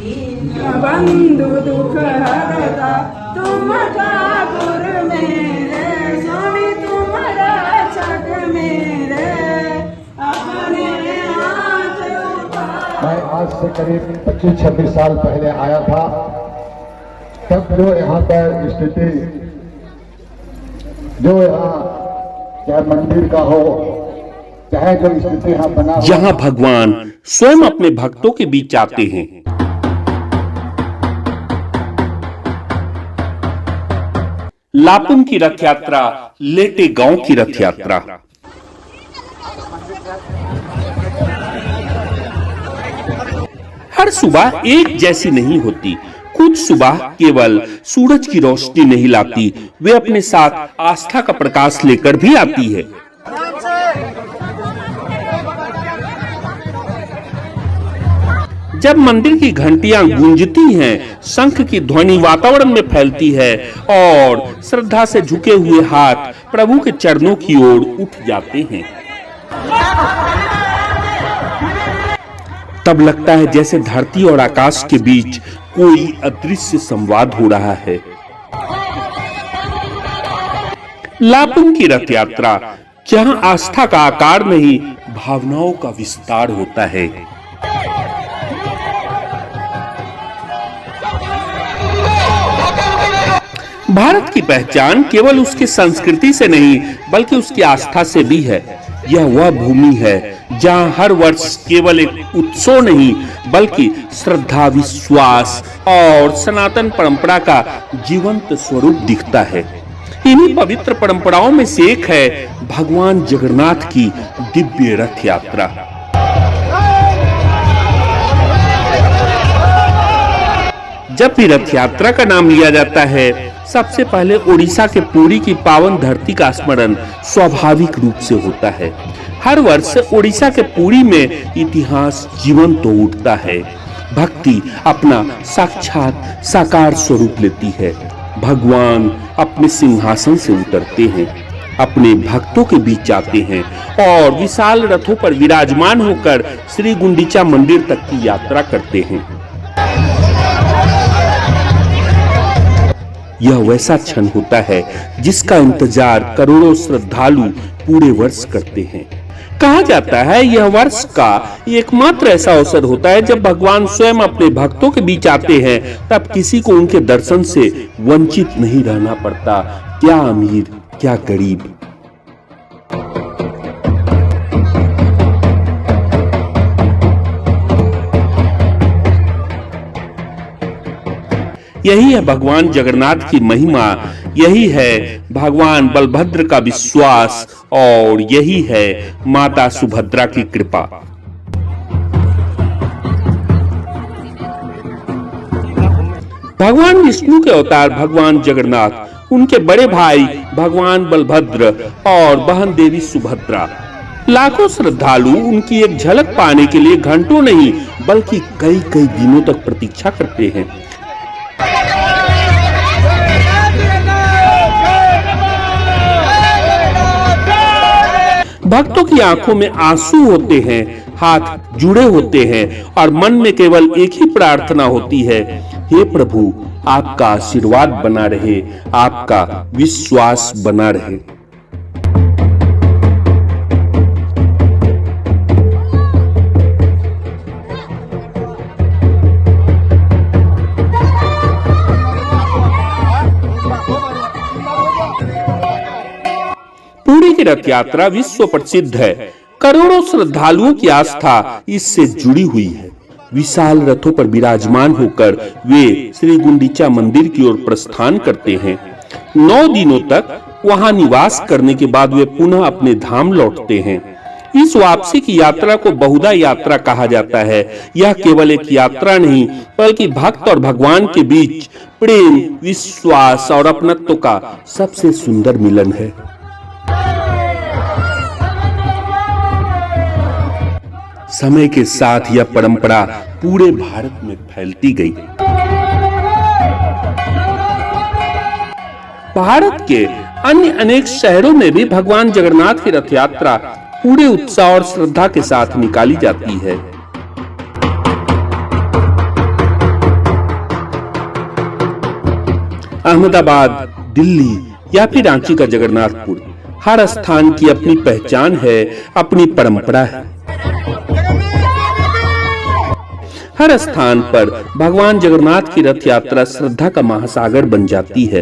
बंधु दुख हरता तुम ठाकुर मेरे, स्वामी तुम रक्षक मेरे, अपने हाथ उठा। मैं आज से करीब 25-26 साल पहले आया था। तब जो यहाँ पर स्थिति, जो यहाँ चाहे मंदिर का हो, चाहे जो स्थिति यहाँ बना, जहाँ भगवान स्वयं अपने भक्तों के बीच आते हैं। लापुम की रथ यात्रा, लेटे गांव की रथ यात्रा। हर सुबह एक जैसी नहीं होती। कुछ सुबह केवल सूरज की रोशनी नहीं लाती, वे अपने साथ आस्था का प्रकाश लेकर भी आती है। जब मंदिर की घंटियां गूंजती हैं, शंख की ध्वनि वातावरण में फैलती है और श्रद्धा से झुके हुए हाथ प्रभु के चरणों की ओर उठ जाते हैं, तब लगता है जैसे धरती और आकाश के बीच कोई अदृश्य संवाद हो रहा है। लापुम की रथ यात्रा, जहां आस्था का आकार नहीं, भावनाओं का विस्तार होता है। भारत की पहचान केवल उसकी संस्कृति से नहीं, बल्कि उसकी आस्था से भी है। यह वह भूमि है जहां हर वर्ष केवल एक उत्सव नहीं, बल्कि श्रद्धा, विश्वास और सनातन परंपरा का जीवंत स्वरूप दिखता है। इन्हीं पवित्र परंपराओं में से एक है भगवान जगन्नाथ की दिव्य रथ यात्रा। जब भी रथ यात्रा का नाम लिया जाता है, सबसे पहले ओडिशा के पुरी की पावन धरती का स्मरण स्वाभाविक रूप से होता है। हर वर्ष ओडिशा के पुरी में इतिहास जीवंत हो उठता है। भक्ति अपना साक्षात साकार स्वरूप लेती है। भगवान अपने सिंहासन से उतरते हैं, अपने भक्तों के बीच आते हैं और विशाल रथों पर विराजमान होकर श्री गुंडीचा मंदिर तक की यात्रा करते हैं। यह वैसा क्षण होता है जिसका इंतजार करोड़ों श्रद्धालु पूरे वर्ष करते हैं। कहा जाता है यह वर्ष का एकमात्र ऐसा अवसर होता है जब भगवान स्वयं अपने भक्तों के बीच आते हैं, तब किसी को उनके दर्शन से वंचित नहीं रहना पड़ता। क्या अमीर, क्या गरीब। यही है भगवान जगन्नाथ की महिमा, यही है भगवान बलभद्र का विश्वास और यही है माता सुभद्रा की कृपा। भगवान विष्णु के अवतार भगवान जगन्नाथ, उनके बड़े भाई भगवान बलभद्र और बहन देवी सुभद्रा। लाखों श्रद्धालु उनकी एक झलक पाने के लिए घंटों नहीं, बल्कि कई कई दिनों तक प्रतीक्षा करते हैं। भक्तों की आंखों में आंसू होते हैं, हाथ जुड़े होते हैं और मन में केवल एक ही प्रार्थना होती है, हे प्रभु, आपका आशीर्वाद बना रहे, आपका विश्वास बना रहे। पुरी की रथ यात्रा विश्व प्रसिद्ध है। करोड़ों श्रद्धालुओं की आस्था इससे जुड़ी हुई है। विशाल रथों पर विराजमान होकर वे श्री गुंडीचा मंदिर की ओर प्रस्थान करते हैं। 9 दिनों तक वहां निवास करने के बाद वे पुनः अपने धाम लौटते हैं। इस वापसी की यात्रा को बहुधा यात्रा कहा जाता है। यह केवल एक यात्रा नहीं, बल्कि भक्त और भगवान के बीच प्रेम, विश्वास और अपनत्व का सबसे सुंदर मिलन है। समय के साथ यह परंपरा पूरे भारत में फैलती गई। भारत के अन्य अनेक शहरों में भी भगवान जगन्नाथ की रथ यात्रा पूरे उत्साह और श्रद्धा के साथ निकाली जाती है। अहमदाबाद, दिल्ली या फिर रांची का जगन्नाथपुर, हर स्थान की अपनी पहचान है, अपनी परंपरा है। हर स्थान पर भगवान जगन्नाथ की रथ यात्रा श्रद्धा का महासागर बन जाती है।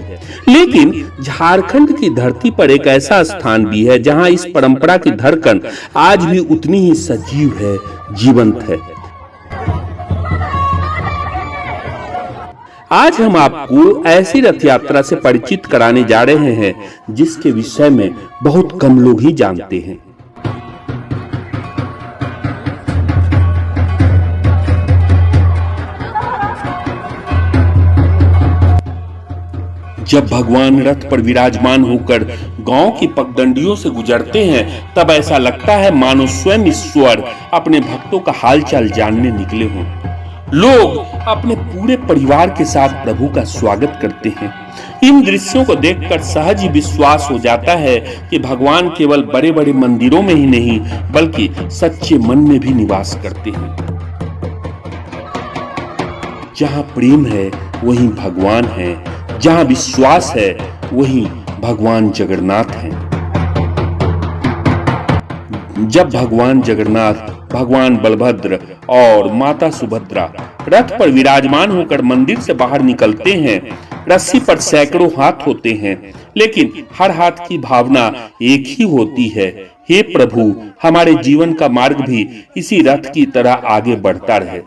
लेकिन झारखंड की धरती पर एक ऐसा स्थान भी है जहां इस परंपरा की धड़कन आज भी उतनी ही सजीव है, जीवंत है। आज हम आपको ऐसी रथ यात्रा से परिचित कराने जा रहे हैं जिसके विषय में बहुत कम लोग ही जानते हैं। जब भगवान रथ पर विराजमान होकर गांव की पगडंडियों से गुजरते हैं, तब ऐसा लगता है मानो स्वयं ईश्वर अपने भक्तों का हालचाल जानने निकले हों। लोग अपने पूरे परिवार के साथ प्रभु का स्वागत करते हैं। इन दृश्यों को देखकर सहज ही विश्वास हो जाता है कि भगवान केवल बड़े बड़े मंदिरों में ही नहीं बल्कि सच्चे मन में भी निवास करते हैं। जहां प्रेम है वहीं भगवान है, जहां विश्वास है वहीं भगवान जगन्नाथ हैं। जब भगवान जगन्नाथ, भगवान बलभद्र और माता सुभद्रा रथ पर विराजमान होकर मंदिर से बाहर निकलते हैं, रस्सी पर सैकड़ों हाथ होते हैं, लेकिन हर हाथ की भावना एक ही होती है, हे प्रभु, हमारे जीवन का मार्ग भी इसी रथ की तरह आगे बढ़ता रहे।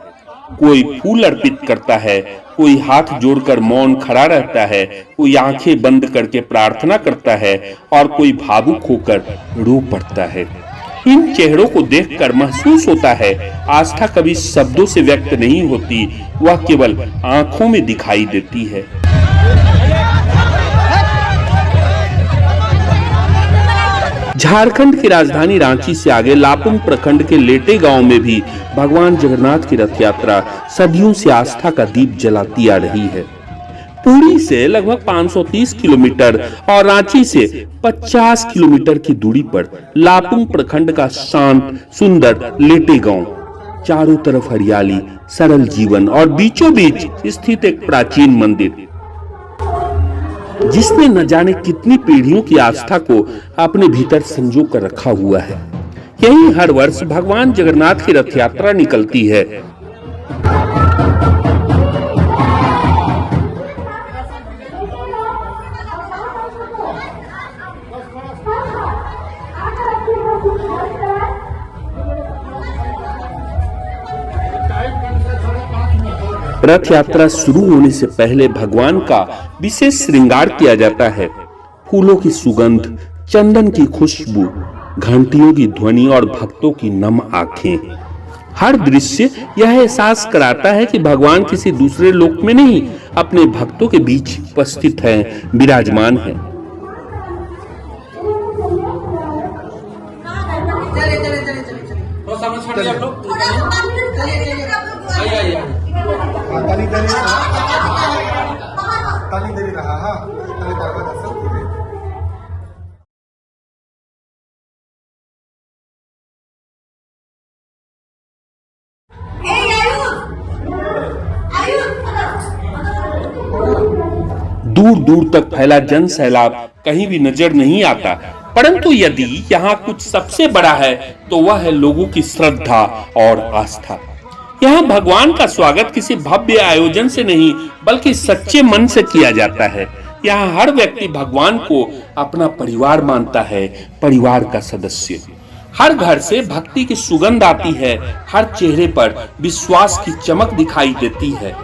कोई फूल अर्पित करता है, कोई हाथ जोड़कर मौन खड़ा रहता है, कोई आंखें बंद करके प्रार्थना करता है और कोई भावुक होकर रो पड़ता है। इन चेहरों को देखकर महसूस होता है आस्था कभी शब्दों से व्यक्त नहीं होती, वह केवल आंखों में दिखाई देती है। झारखंड की राजधानी रांची से आगे लापुंग प्रखंड के लेटे गांव में भी भगवान जगन्नाथ की रथ यात्रा सदियों से आस्था का दीप जलाती आ रही है। पुरी से लगभग 530 किलोमीटर और रांची से 50 किलोमीटर की दूरी पर लापुंग प्रखंड का शांत सुंदर लेटे गांव, चारों तरफ हरियाली, सरल जीवन और बीचों बीच स्थित एक प्राचीन मंदिर जिसने न जाने कितनी पीढ़ियों की आस्था को अपने भीतर संजो कर रखा हुआ है। यही हर वर्ष भगवान जगन्नाथ की रथ यात्रा निकलती है। रथ यात्रा शुरू होने से पहले भगवान का विशेष श्रृंगार किया जाता है। फूलों की सुगंध, चंदन की खुशबू, घंटियों की ध्वनि और भक्तों की नम आंखें, हर दृश्य यह एहसास कराता है कि भगवान किसी दूसरे लोक में नहीं, अपने भक्तों के बीच उपस्थित हैं, विराजमान हैं। ताली दे रहा है, ताली दरवाजा सब खुले। दूर दूर तक फैला जन सैलाब कहीं भी नजर नहीं आता, परंतु यदि यहाँ कुछ सबसे बड़ा है तो वह है लोगों की श्रद्धा और आस्था। यहाँ भगवान का स्वागत किसी भव्य आयोजन से नहीं बल्कि सच्चे मन से किया जाता है। यहाँ हर व्यक्ति भगवान को अपना परिवार मानता है, परिवार का सदस्य। हर घर से भक्ति की सुगंध आती है, हर चेहरे पर विश्वास की चमक दिखाई देती है।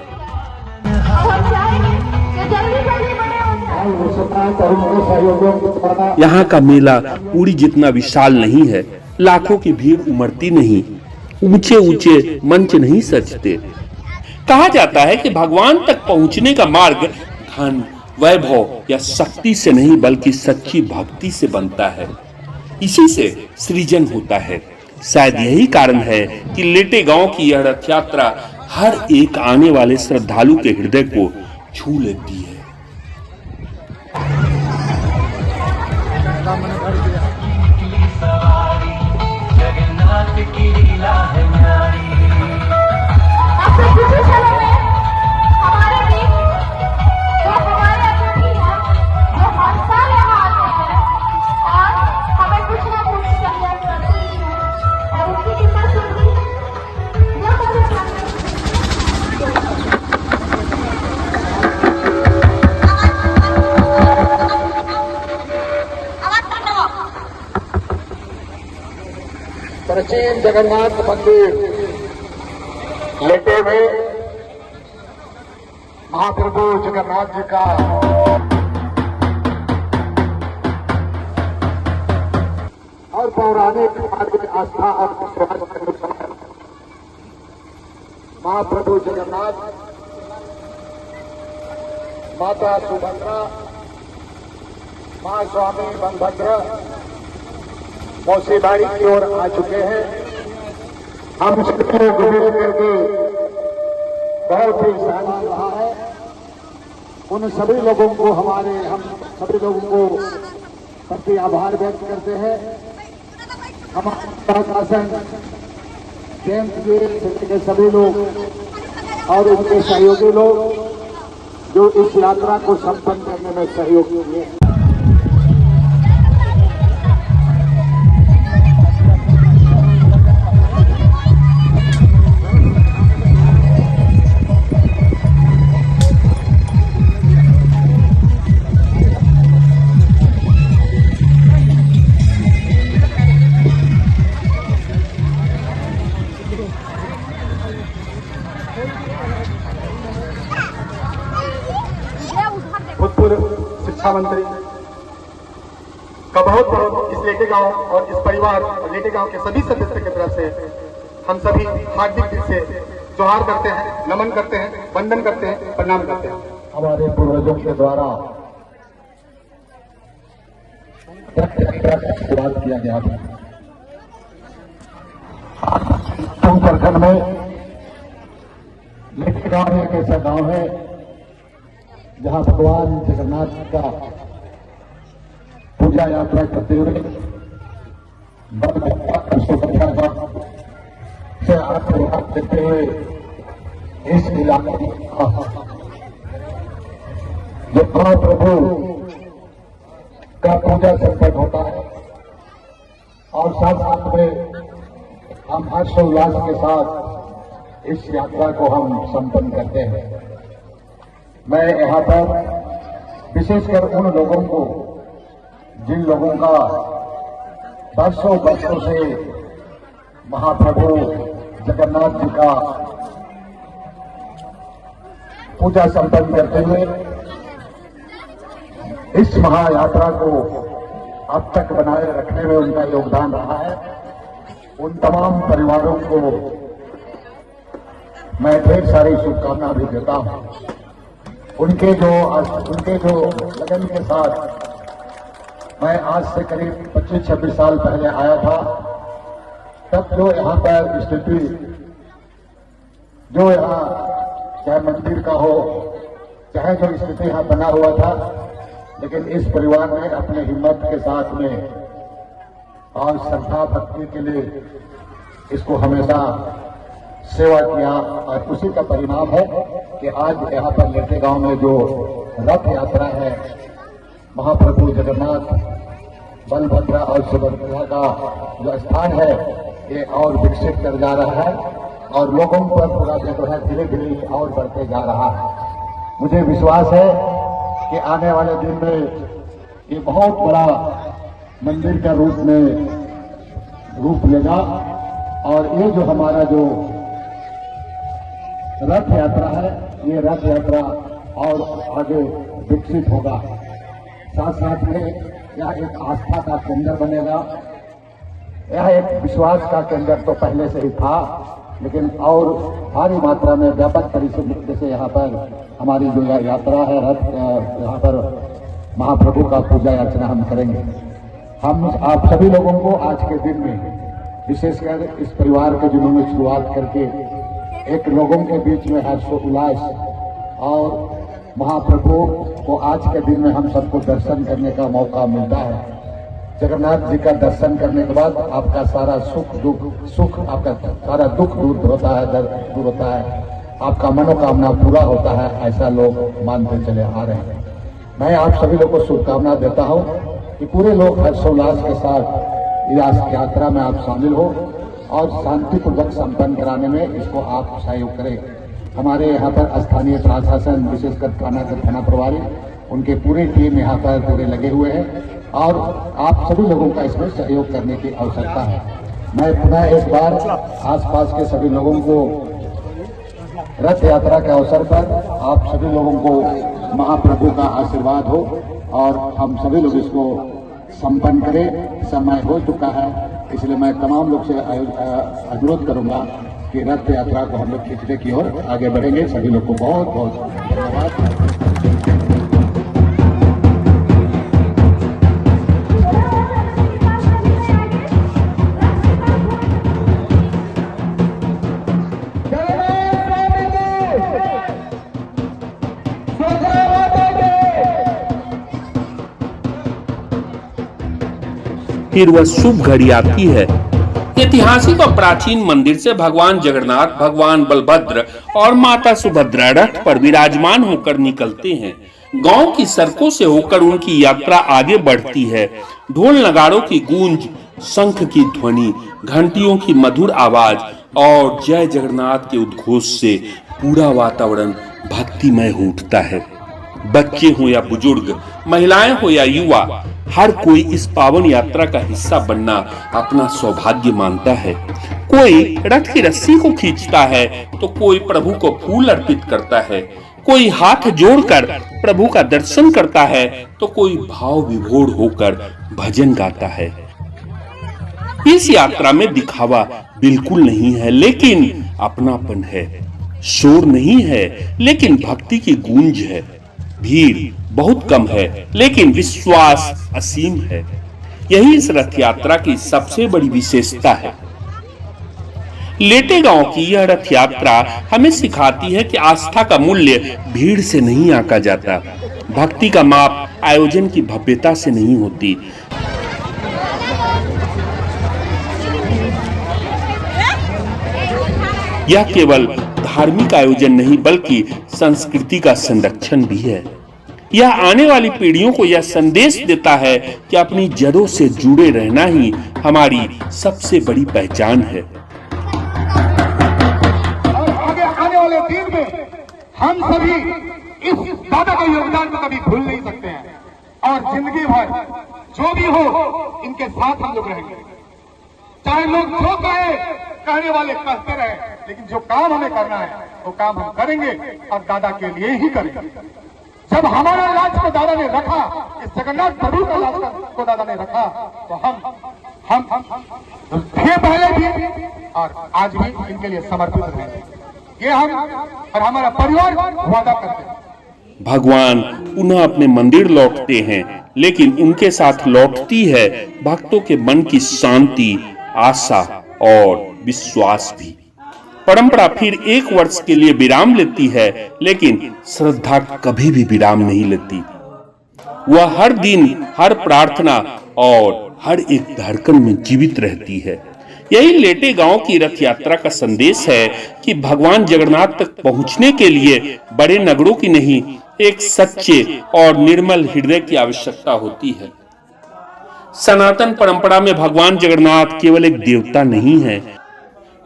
यहाँ का मेला पूरी जितना विशाल नहीं है, लाखों की भीड़ उमड़ती नहीं, ऊंचे ऊंचे मंच नहीं सजते। कहा जाता है कि भगवान तक पहुंचने का मार्ग धन, वैभव या शक्ति से नहीं बल्कि सच्ची भक्ति से बनता है। इसी से सृजन होता है। शायद यही कारण है कि लेटे गांव की यह रथ यात्रा हर एक आने वाले श्रद्धालु के हृदय को छू लेती है। आपसे कुछ क्षणों में हमारे बीच वो हमारे अपने प्राचीन जगन्नाथ मंदिर लेटे हुए महाप्रभु जगन्नाथ जी का और पौराणिक मार्ग में आस्था और विश्वास के अनुसार महाप्रभु जगन्नाथ माता सुभद्रा मां स्वामी बलभद्र मौसी बाड़ी की ओर आ चुके हैं। हम सभी लोग मिल करके बहुत ही शानदार रहा है। उन सभी लोगों को हम सभी लोगों को प्रति आभार व्यक्त करते हैं। हमारा शासन केंद्र के सभी लोग और उनके सहयोगी लोग जो इस यात्रा को संपन्न करने में सहयोग किए। भूतपूर्व शिक्षा मंत्री का बहुत बहुत इस लेटे गांव और इस परिवार और लेटे गांव के सभी सदस्यों की तरफ से हम सभी हार्दिक दिल से जोहार करते हैं, नमन करते हैं, वंदन करते हैं, प्रणाम करते हैं। हमारे पूर्वजों के द्वारा शुरुआत किया गया था। प्रखंड में लेटे गांव एक ऐसा गांव है जहां भगवान जगन्नाथ जी का पूजा यात्रा करते हुए से आशीर्वाद देते हुए इस इलाके जो महाप्रभु का पूजा संपन्न होता है और साथ साथ में हम हर्षोल्लास के साथ इस यात्रा को हम संपन्न करते हैं। मैं यहाँ पर विशेषकर उन लोगों को जिन लोगों का वर्षों वर्षों से महाप्रभु जगन्नाथ जी का पूजा संपन्न करते हुए इस महायात्रा को अब तक बनाए रखने में उनका योगदान रहा है, उन तमाम परिवारों को मैं ढेर सारी शुभकामना भी देता हूं। उनके जो लगन के साथ मैं आज से करीब 25-26 साल पहले आया था, तब जो यहाँ पर स्थिति जो यहाँ चाहे मंदिर का हो चाहे जो स्थिति यहाँ बना हुआ था, लेकिन इस परिवार ने अपने हिम्मत के साथ में और श्रद्धा भक्ति के लिए इसको हमेशा सेवा किया और उसी का परिणाम है कि आज यहाँ पर लेटे गांव में जो रथ यात्रा है महाप्रभु जगन्नाथ बलभद्र और सुभद्रा का जो स्थान है ये और विकसित कर जा रहा है और लोगों पर पूरा जो है धीरे धीरे और बढ़ते जा रहा है। मुझे विश्वास है कि आने वाले दिन में ये बहुत बड़ा मंदिर का रूप लेगा और ये जो हमारा जो रथ यात्रा है ये रथ यात्रा और आगे विकसित होगा। साथ साथ में यह एक आस्था का केंद्र बनेगा, यह एक विश्वास का केंद्र तो पहले से ही था, लेकिन और भारी मात्रा में व्यापक तरीके से यहाँ पर हमारी जो यात्रा है रथ यहाँ पर महाप्रभु का पूजा अर्चना हम करेंगे। हम आप सभी लोगों को आज के दिन में विशेषकर इस परिवार को जिन्होंने शुरुआत करके एक लोगों के बीच में हर्षोल्लास और महाप्रभु को आज के दिन में हम सबको दर्शन करने का मौका मिलता है। जगन्नाथ जी का दर्शन करने के बाद आपका सारा सुख आपका सारा दुख दूर होता है, दर्द दूर होता है, आपका मनोकामना पूरा होता है, ऐसा लोग मानते चले आ रहे हैं। मैं आप सभी लोगों को शुभकामना देता हूं कि पूरे लोग हर्षोल्लास के साथ इस यात्रा में आप शामिल हो और शांतिपूर्वक संपन्न कराने में इसको आप सहयोग करें। हमारे यहाँ पर स्थानीय प्रशासन विशेषकर थाना प्रभारी उनके पूरी टीम यहाँ पर पूरे लगे हुए हैं और आप सभी लोगों का इसमें सहयोग करने की आवश्यकता है। मैं पुनः एक बार आसपास के सभी लोगों को रथ यात्रा के अवसर पर आप सभी लोगों को महाप्रभु का आशीर्वाद हो और हम सभी लोग इसको संपन्न करें। समय हो चुका है, इसलिए मैं तमाम लोग से अनुरोध करूंगा कि रथ यात्रा को हम लोग खींचने की ओर आगे बढ़ेंगे। सभी लोग को बहुत बहुत धन्यवाद। फिर वह शुभ घड़ी आती है। ऐतिहासिक और प्राचीन मंदिर से भगवान जगन्नाथ, भगवान बलभद्र और माता सुभद्रा रथ पर विराजमान होकर निकलते हैं। गांव की सड़कों से होकर उनकी यात्रा आगे बढ़ती है। ढोल नगाड़ों की गूंज, शंख की ध्वनि, घंटियों की मधुर आवाज और जय जगन्नाथ के उद्घोष से पूरा वातावरण भक्तिमय हो उठता है। बच्चे हो या बुजुर्ग, महिलाएं हो या युवा, हर कोई इस पावन यात्रा का हिस्सा बनना अपना सौभाग्य मानता है। कोई रथ की रस्सी को खींचता है तो कोई प्रभु को फूल अर्पित करता है, कोई हाथ जोड़कर प्रभु का दर्शन करता है तो कोई भाव विभोर होकर भजन गाता है। इस यात्रा में दिखावा बिल्कुल नहीं है, लेकिन अपनापन है। शोर नहीं है, लेकिन भक्ति की गूंज है। भीड़ बहुत कम है, लेकिन विश्वास असीम है। यही इस रथ यात्रा की सबसे बड़ी विशेषता है। लेटे गांव की यह रथ यात्रा हमें सिखाती है कि आस्था का मूल्य भीड़ से नहीं आंका जाता। भक्ति का माप आयोजन की भव्यता से नहीं होती। यह केवल धार्मिक आयोजन नहीं, बल्कि संस्कृति का संरक्षण भी है। यह आने वाली पीढ़ियों को यह संदेश देता है कि अपनी जड़ों से जुड़े रहना ही हमारी सबसे बड़ी पहचान है। और आगे आने वाले दिन में हम सभी इस दादा के योगदान को कभी भूल नहीं सकते हैं और जिंदगी भर जो भी हो इनके साथ हम लोग रहेंगे। चाहे लोग जो कहने वाले कहते रहे, लेकिन जो काम हमें करना है वो काम हम करेंगे और दादा के लिए ही करेंगे। जब हमारा लाज को दादा ने रखा, इस जगन्नाथ प्रभु का लाज को दादा ने रखा, तो हम थे पहले भी और आज भी इनके लिए समर्पित रहेंगे। ये हम और हमारा परिवार वादा करते हैं। भगवान पुनः अपने मंदिर लौटते हैं, लेकिन उनके साथ लौटती है भक्तों के मन की शांति, आशा और विश्वास भी। परंपरा फिर एक वर्ष के लिए विराम लेती है, लेकिन श्रद्धा कभी भी विराम नहीं लेती। वह हर दिन, हर प्रार्थना और हर एक धड़कन में जीवित रहती है। यही लेटे गांव की रथ यात्रा का संदेश है कि भगवान जगन्नाथ तक पहुंचने के लिए बड़े नगरों की नहीं, एक सच्चे और निर्मल हृदय की आवश्यकता होती है। सनातन परंपरा में भगवान जगन्नाथ केवल एक देवता नहीं है,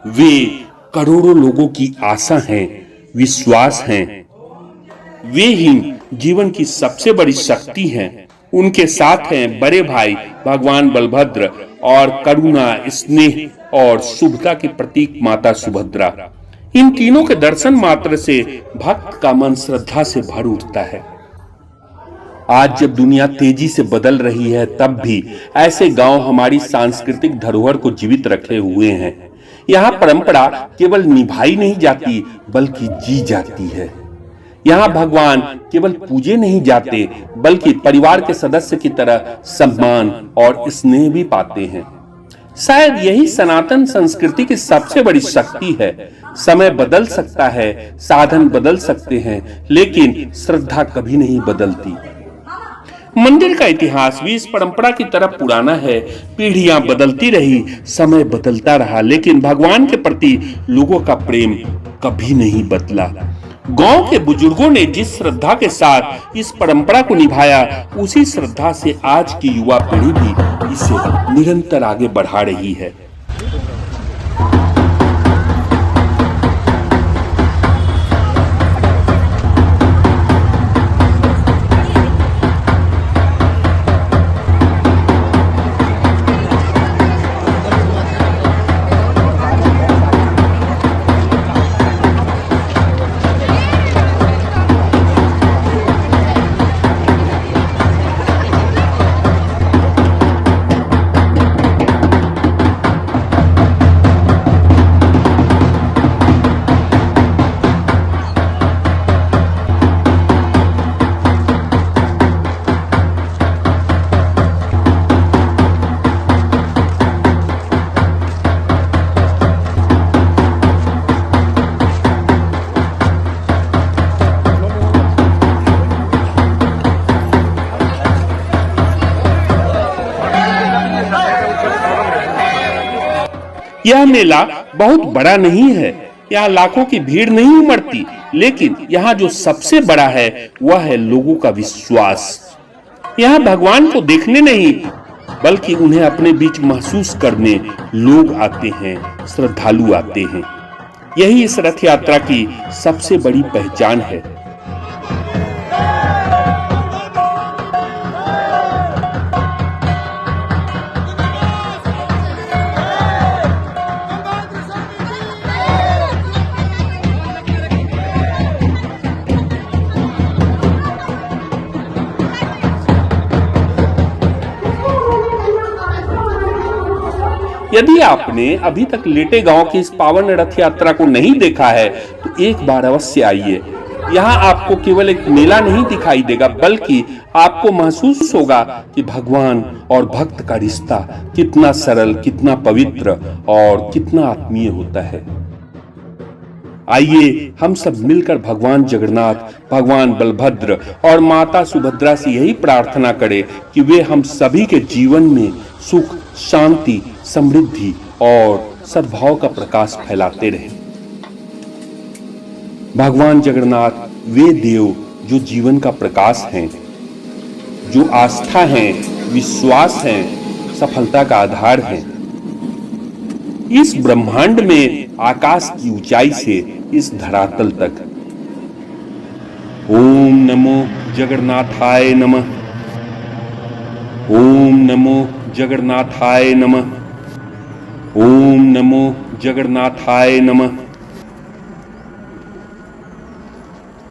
वे करोड़ों लोगों की आशा हैं, विश्वास हैं। वे ही जीवन की सबसे बड़ी शक्ति हैं। उनके साथ हैं बड़े भाई भगवान बलभद्र और करुणा, स्नेह और शुभता के प्रतीक माता सुभद्रा। इन तीनों के दर्शन मात्र से भक्त का मन श्रद्धा से भर उठता है। आज जब दुनिया तेजी से बदल रही है, तब भी ऐसे गांव हमारी सांस्कृतिक धरोहर को जीवित रखे हुए हैं। यहाँ परंपरा केवल निभाई नहीं जाती, बल्कि जी जाती है। यहाँ भगवान केवल पूजे नहीं जाते, बल्कि परिवार के सदस्य की तरह सम्मान और स्नेह भी पाते हैं। शायद यही सनातन संस्कृति की सबसे बड़ी शक्ति है। समय बदल सकता है, साधन बदल सकते हैं, लेकिन श्रद्धा कभी नहीं बदलती। मंदिर का इतिहास भी इस परंपरा की तरह पुराना है। पीढ़ियां बदलती रही, समय बदलता रहा, लेकिन भगवान के प्रति लोगों का प्रेम कभी नहीं बदला। गांव के बुजुर्गों ने जिस श्रद्धा के साथ इस परंपरा को निभाया, उसी श्रद्धा से आज की युवा पीढ़ी भी इसे निरंतर आगे बढ़ा रही है। यह मेला बहुत बड़ा नहीं है, यहाँ लाखों की भीड़ नहीं उमड़ती, लेकिन यहाँ जो सबसे बड़ा है वह है लोगों का विश्वास। यहाँ भगवान को देखने नहीं बल्कि उन्हें अपने बीच महसूस करने लोग आते हैं, श्रद्धालु आते हैं। यही इस रथ यात्रा की सबसे बड़ी पहचान है। यदि आपने अभी तक लेटे गांव की इस पावन रथ यात्रा को नहीं देखा है तो एक बार अवश्य आइए। यहाँ आपको केवल एक मेला नहीं दिखाई देगा बल्कि आपको महसूस होगा कि भगवान और भक्त का रिश्ता कितना सरल, कितना पवित्र और कितना आत्मीय होता है। आइए हम सब मिलकर भगवान जगन्नाथ, भगवान बलभद्र और माता सुभद्रा से यही प्रार्थना करें कि वे हम सभी के जीवन में सुख, शांति, समृद्धि और सद्भाव का प्रकाश फैलाते रहें। भगवान जगन्नाथ वे देव जो जीवन का प्रकाश हैं, जो आस्था है, विश्वास है, सफलता का आधार है। इस ब्रह्मांड में आकाश की ऊंचाई से इस धरातल तक। ओम नमो जगन्नाथाय नमः। ओम नमो जगन्नाथाय नमः। ओम नमो जगन्नाथाय नमः।